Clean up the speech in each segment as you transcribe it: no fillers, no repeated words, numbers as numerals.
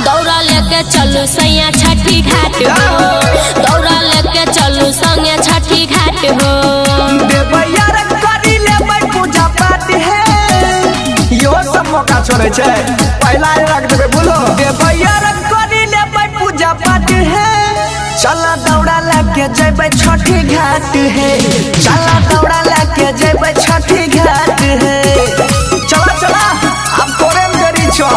दौड़ा लेके चलू सैया छठी घाट हो, दौड़ा लेके चलू संगे छठी घाट हो। पूजा पाठ है यो सब मौका छोड़े छे पहला रख देबे बोलो करी लेबै पूजा पाठ है। चला दौड़ा लेके जेबै छठी घाट है, चला दौड़ा लेके जेबै छठी घाट है। चला चला अब तोरे में देरी छो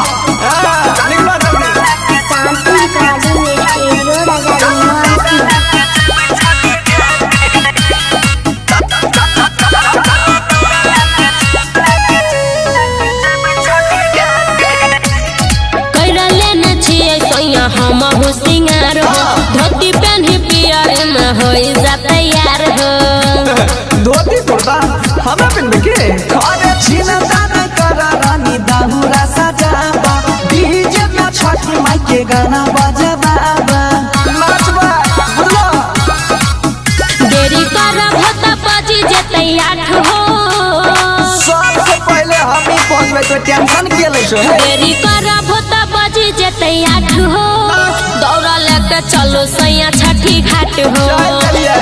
हम हो सिंगार हो, धोती पहनी पियर में हो जा तैयार हो। धोती कुर्ता हमें पिन के अरे चिंता न कर रानी दाहुरा सजाबा, डीजे में छठी माई के गाना बजाबा नाचबा बोलो। देरी करब त बजी जेतै 8 हो, सबसे पहले हम ही पहुंचबे तो टेंशन के ले छो। देरी करब त बजी जेतै 8 हो, दौड़ा लेके चलो सैया छठी घाट हो,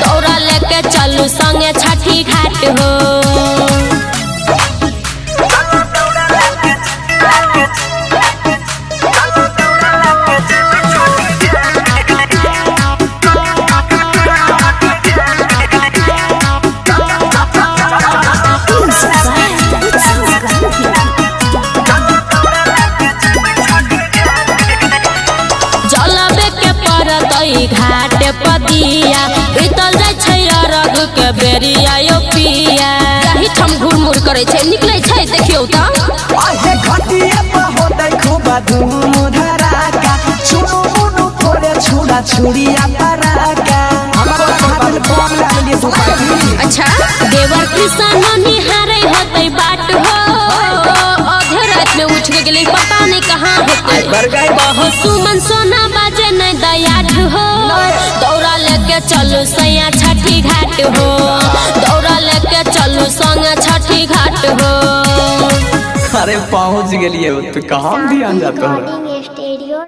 दौड़ा लेके चलो संगे छठी घाट हो। घाट पदिया बीतल जाय छै अरग के बेरिया यो पिया, कहीं ठम घुरमुर करे छै निकले छै देखियो त आहे घटिया पर होतै खूब धूम धड़ाका, चुनु मुनु फोड़े छुड़ा छुड़िया पराका। हमरा हाथ बम लागलिए सुपारी। अच्छा देवर कृष्ण निहारे होतै बाट हो, आधे रात में उठ के गेलै पता नहीं कहां होतै। बहुत सुमन सोना बाजे नहीं दयाठ हो, दौड़ा लेके चलू सैया छठी घाट हो, दौड़ा लेके चलू संगे छठी घाट हो। अरे पहुंच गेलिए तो कहां ध्यान जाता है।